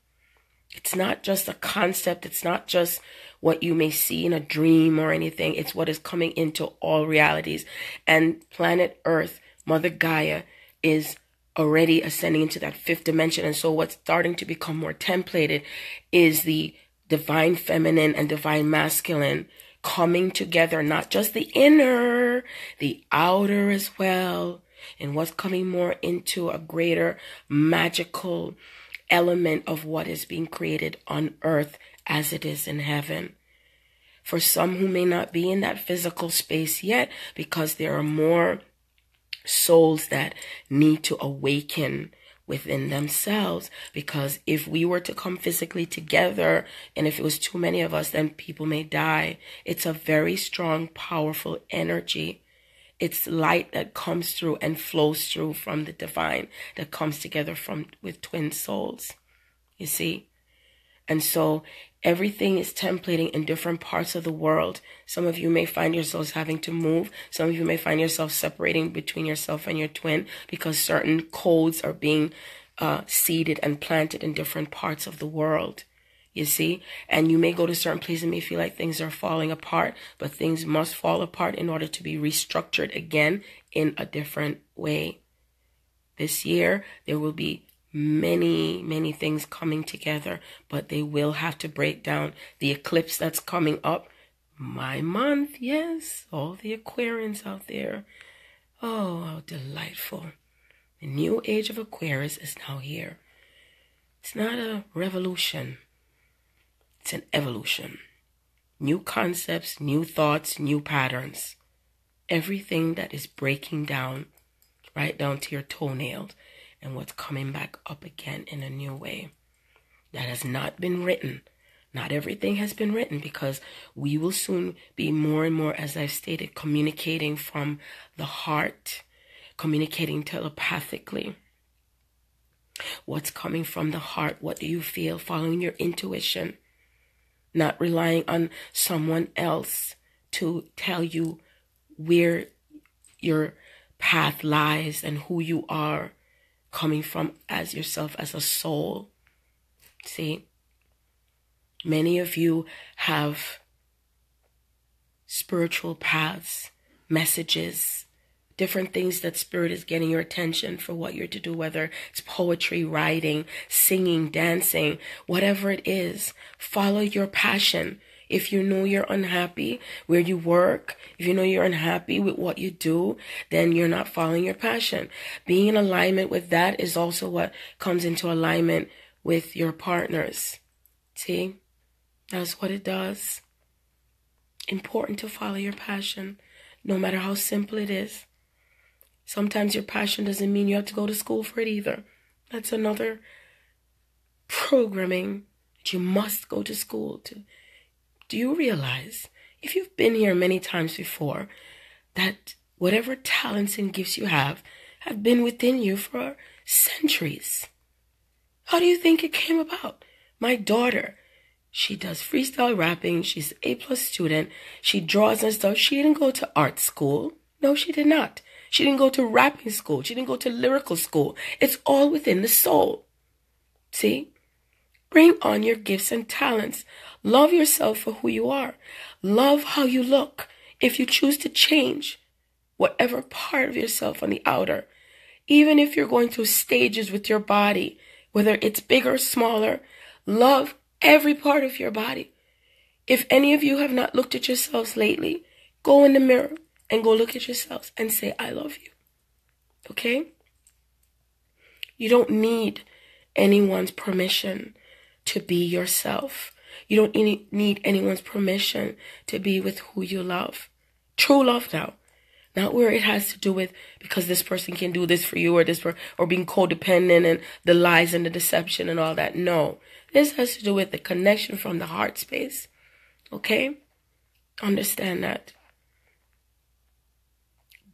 A: It's not just a concept. It's not just what you may see in a dream or anything. It's what is coming into all realities. And planet Earth, Mother Gaia, is already ascending into that 5th dimension. And so what's starting to become more templated is the divine feminine and divine masculine coming together, not just the inner, the outer as well. And what's coming more into a greater magical element of what is being created on earth as it is in heaven. For some who may not be in that physical space yet, because there are more souls that need to awaken within themselves. Because if we were to come physically together, and if it was too many of us, then people may die. It's a very strong, powerful energy. It's light that comes through and flows through from the divine, that comes together with twin souls, you see? And so everything is templating in different parts of the world. Some of you may find yourselves having to move. Some of you may find yourself separating between yourself and your twin because certain codes are being seeded and planted in different parts of the world. You see, and you may go to certain places and may feel like things are falling apart, but things must fall apart in order to be restructured again in a different way. This year, there will be many, many things coming together, but they will have to break down. The eclipse that's coming up, my month, yes, all the Aquarians out there. Oh, how delightful. The new age of Aquarius is now here. It's not a revolution. It's an evolution. New concepts, new thoughts, new patterns. Everything that is breaking down, right down to your toenails, and what's coming back up again in a new way. That has not been written. Not everything has been written, because we will soon be more and more, as I've stated, communicating from the heart, communicating telepathically. What's coming from the heart? What do you feel? Following your intuition. Not relying on someone else to tell you where your path lies and who you are, coming from as yourself, as a soul. See, many of you have spiritual paths, messages, different things that Spirit is getting your attention for what you're to do, whether it's poetry, writing, singing, dancing, whatever it is. Follow your passion. If you know you're unhappy where you work, if you know you're unhappy with what you do, then you're not following your passion. Being in alignment with that is also what comes into alignment with your partners. See? That's what it does. Important to follow your passion, no matter how simple it is. Sometimes your passion doesn't mean you have to go to school for it either. That's another programming that you must go to school to. Do you realize, if you've been here many times before, that whatever talents and gifts you have been within you for centuries? How do you think it came about? My daughter, she does freestyle rapping. She's an A+ student. She draws and stuff. She didn't go to art school. No, she did not. She didn't go to rapping school. She didn't go to lyrical school. It's all within the soul. See? Bring on your gifts and talents. Love yourself for who you are. Love how you look. If you choose to change whatever part of yourself on the outer, even if you're going through stages with your body, whether it's bigger or smaller, love every part of your body. If any of you have not looked at yourselves lately, go in the mirror and go look at yourselves and say, I love you. Okay? You don't need anyone's permission to be yourself. You don't need anyone's permission to be with who you love. True love now. Not where it has to do with because this person can do this for you or being codependent and the lies and the deception and all that. No. This has to do with the connection from the heart space. Okay? Understand that.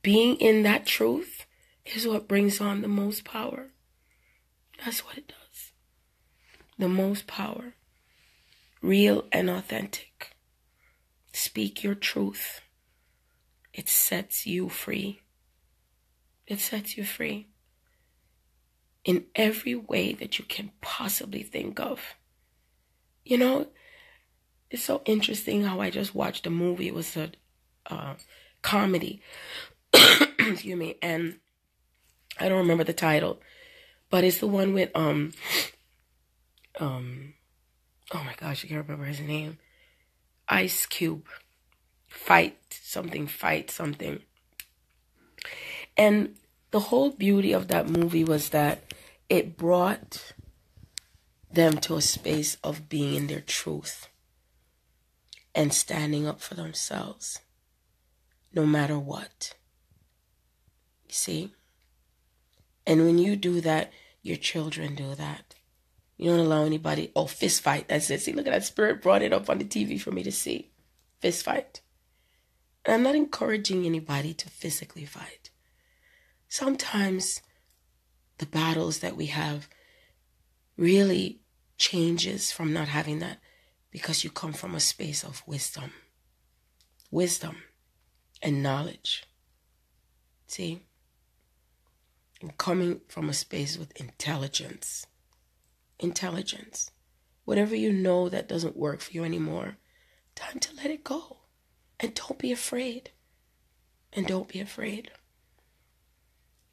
A: Being in that truth is what brings on the most power. That's what it does. The most power. Real and authentic. Speak your truth. It sets you free. It sets you free. In every way that you can possibly think of. You know, it's so interesting how I just watched a movie. It was a comedy. Excuse me. And I don't remember the title. But it's the one with, oh my gosh, I can't remember his name. Ice Cube. Fight something. And the whole beauty of that movie was that it brought them to a space of being in their truth and standing up for themselves, no matter what. You see? And when you do that, your children do that. You don't allow anybody, fist fight, that's it. See, look at that, Spirit brought it up on the TV for me to see. Fist fight. And I'm not encouraging anybody to physically fight. Sometimes the battles that we have really changes from not having that because you come from a space of wisdom. Wisdom and knowledge. See? And coming from a space with intelligence. Intelligence. Whatever you know that doesn't work for you anymore, time to let it go. And don't be afraid. And don't be afraid.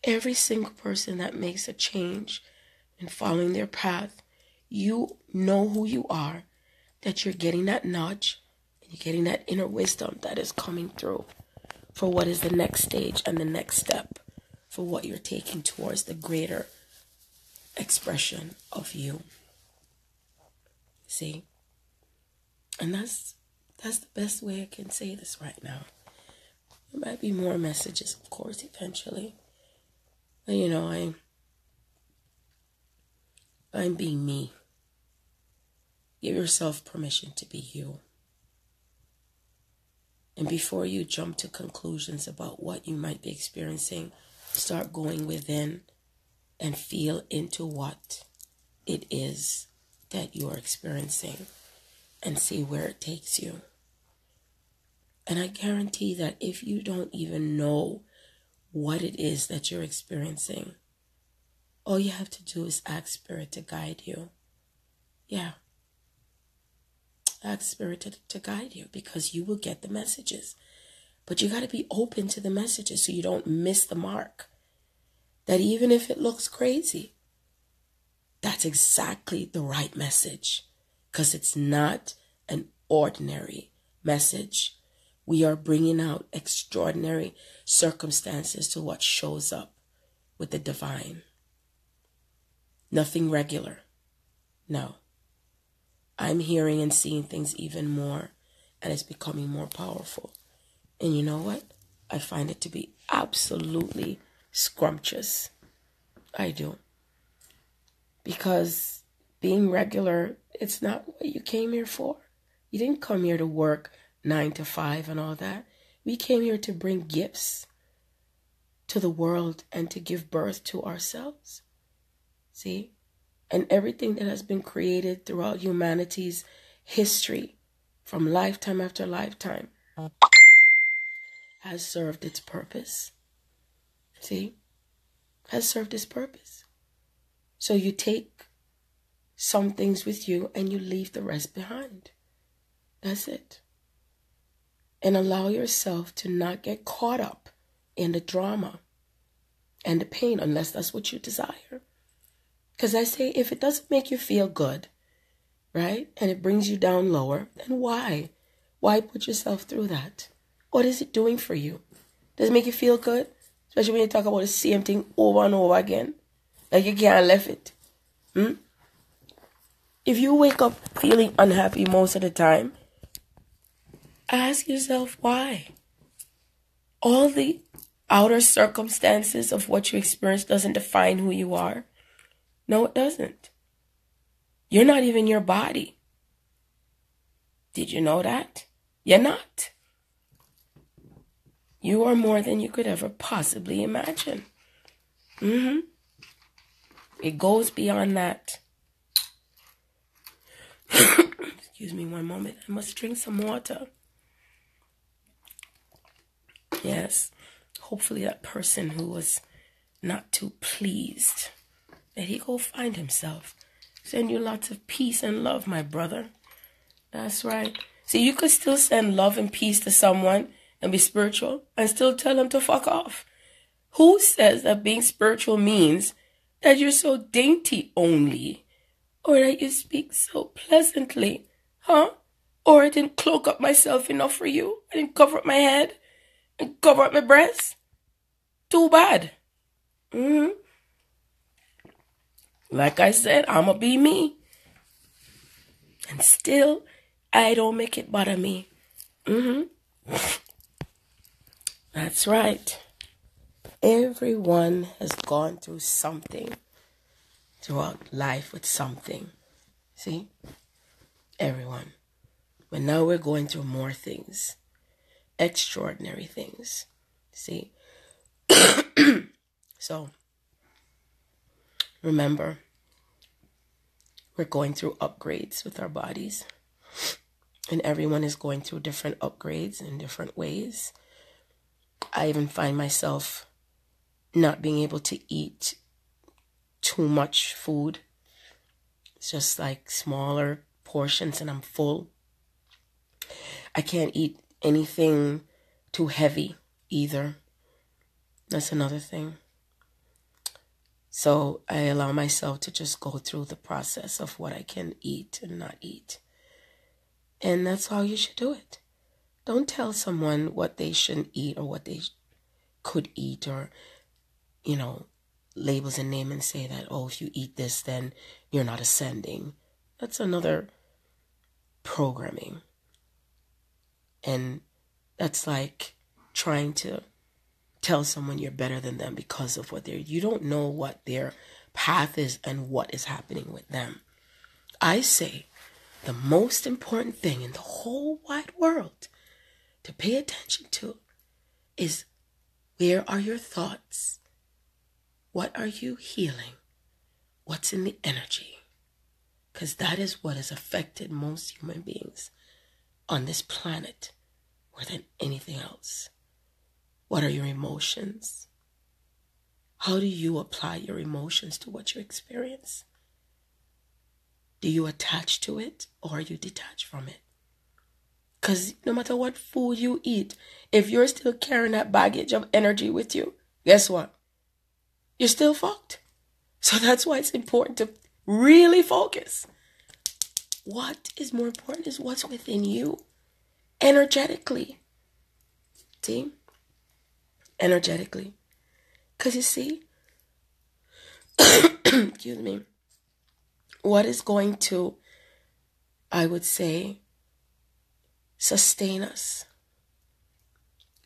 A: Every single person that makes a change in following their path, you know who you are, that you're getting that nudge, and you're getting that inner wisdom that is coming through for what is the next stage and the next step for what you're taking towards the greater expression of you. See? And that's the best way I can say this right now. There might be more messages, of course, eventually. But you know, I'm being me. Give yourself permission to be you. And before you jump to conclusions about what you might be experiencing, start going within and feel into what it is that you are experiencing and see where it takes you. And I guarantee that if you don't even know what it is that you're experiencing, all you have to do is ask Spirit to guide you. Yeah. Ask Spirit to guide you, because you will get the messages. But you got to be open to the messages so you don't miss the mark. That even if it looks crazy, that's exactly the right message. Because it's not an ordinary message. We are bringing out extraordinary circumstances to what shows up with the divine. Nothing regular. No. I'm hearing and seeing things even more, and it's becoming more powerful. And you know what? I find it to be absolutely scrumptious. I do. Because being regular, it's not what you came here for. You didn't come here to work 9 to 5 and all that. We came here to bring gifts to the world and to give birth to ourselves. See? And everything that has been created throughout humanity's history, from lifetime after lifetime, has served its purpose. See? Has served its purpose. So you take some things with you and you leave the rest behind. That's it. And allow yourself to not get caught up in the drama and the pain, unless that's what you desire. Because I say, if it doesn't make you feel good, right, and it brings you down lower, then why? Why put yourself through that? What is it doing for you? Does it make you feel good? Especially when you talk about the same thing over and over again. Like you can't left it. If you wake up feeling unhappy most of the time, ask yourself why. All the outer circumstances of what you experience doesn't define who you are. No, it doesn't. You're not even your body. Did you know that? You're not. You are more than you could ever possibly imagine. It goes beyond that. Excuse me one moment. I must drink some water. Yes. Hopefully that person who was not too pleased, that he go find himself. Send you lots of peace and love, my brother. That's right. See, you could still send love and peace to someone and be spiritual and still tell them to fuck off. Who says that being spiritual means that you're so dainty only, or that you speak so pleasantly, huh? Or I didn't cloak up myself enough for you. I didn't cover up my head and cover up my breasts. Too bad. Like I said, I'ma be me. And still, I don't make it bother me. That's right. Everyone has gone through something throughout life with something. See? Everyone. But now we're going through more things. Extraordinary things. See? So, remember, we're going through upgrades with our bodies. And everyone is going through different upgrades in different ways. I even find myself not being able to eat too much food. It's just like smaller portions and I'm full. I can't eat anything too heavy either. That's another thing. So I allow myself to just go through the process of what I can eat and not eat. And that's how you should do it. Don't tell someone what they shouldn't eat or what they could eat, or, labels a name and say that, oh, if you eat this, then you're not ascending. That's another programming. And that's like trying to tell someone you're better than them because of what you don't know what their path is and what is happening with them. I say the most important thing in the whole wide world to pay attention to is, where are your thoughts? What are you healing? What's in the energy? Because that is what has affected most human beings on this planet more than anything else. What are your emotions? How do you apply your emotions to what you experience? Do you attach to it, or are you detached from it? Because no matter what food you eat, if you're still carrying that baggage of energy with you, guess what? You're still fucked. So that's why it's important to really focus. What is more important is what's within you energetically. See? Energetically. Because you see, excuse me, what is going to, I would say, sustain us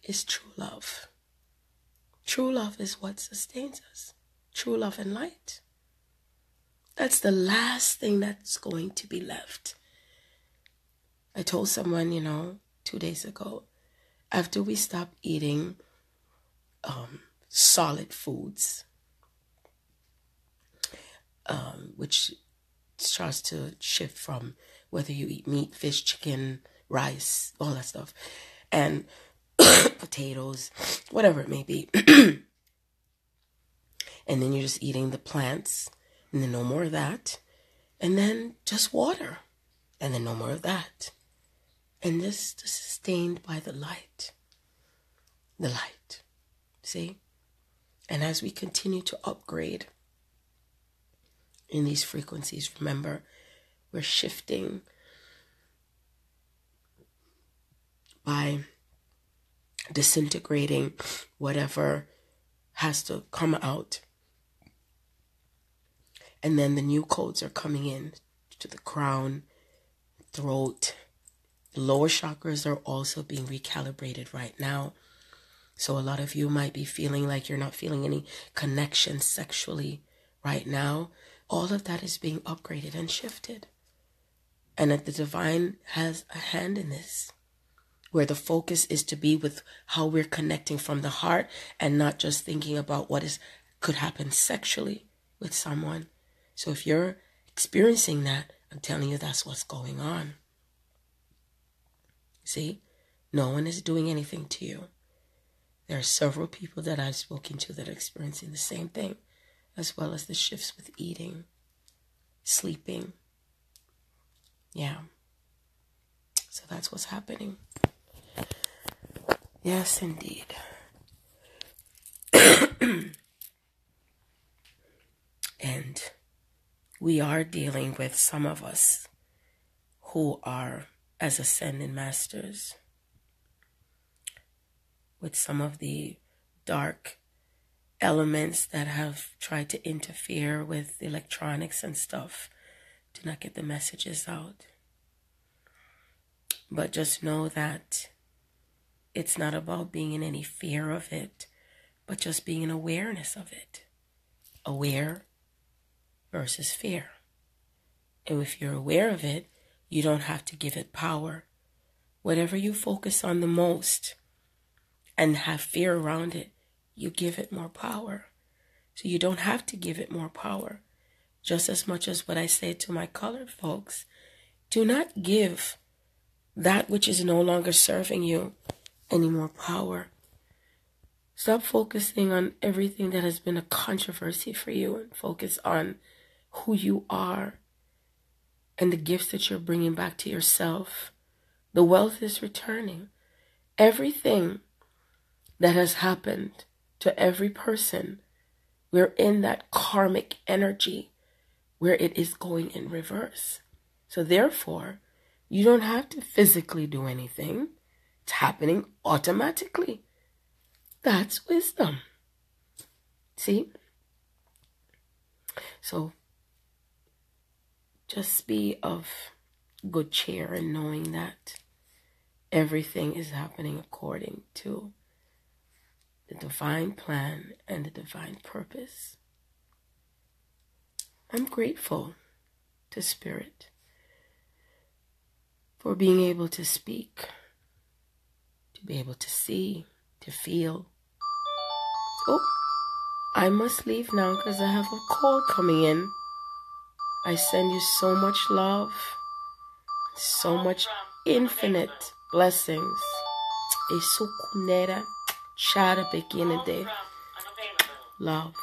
A: is true love. True love is what sustains us. True love and light. That's the last thing that's going to be left. I told someone, 2 days ago, after we stop eating solid foods, which starts to shift from whether you eat meat, fish, chicken, rice, all that stuff, and potatoes, whatever it may be. And then you're just eating the plants, and then no more of that. And then just water, and then no more of that. And this is sustained by the light. The light. See? And as we continue to upgrade in these frequencies, remember, we're shifting by disintegrating whatever has to come out. And then the new codes are coming in to the crown, throat. The lower chakras are also being recalibrated right now. So a lot of you might be feeling like you're not feeling any connection sexually right now. All of that is being upgraded and shifted. And that the divine has a hand in this, where the focus is to be with how we're connecting from the heart and not just thinking about what could happen sexually with someone. So if you're experiencing that, I'm telling you that's what's going on. See, no one is doing anything to you. There are several people that I've spoken to that are experiencing the same thing, as well as the shifts with eating, sleeping. Yeah. So that's what's happening. Yes, indeed. And we are dealing with some of us who are as ascended masters with some of the dark elements that have tried to interfere with electronics and stuff to not get the messages out. But just know that it's not about being in any fear of it, but just being in awareness of it. Aware versus fear. And if you're aware of it, you don't have to give it power. Whatever you focus on the most and have fear around it, you give it more power. So you don't have to give it more power. Just as much as what I say to my colored folks, do not give that which is no longer serving you any more power. Stop focusing on everything that has been a controversy for you and focus on who you are and the gifts that you're bringing back to yourself. The wealth is returning. Everything that has happened to every person, we're in that karmic energy where it is going in reverse. So therefore, you don't have to physically do anything. It's happening automatically. That's wisdom. See? So just be of good cheer in knowing that everything is happening according to the divine plan and the divine purpose. I'm grateful to Spirit for being able to speak, to be able to see, to feel. Oh, I must leave now because I have a call coming in. I send you so much love, so much infinite blessings. Love.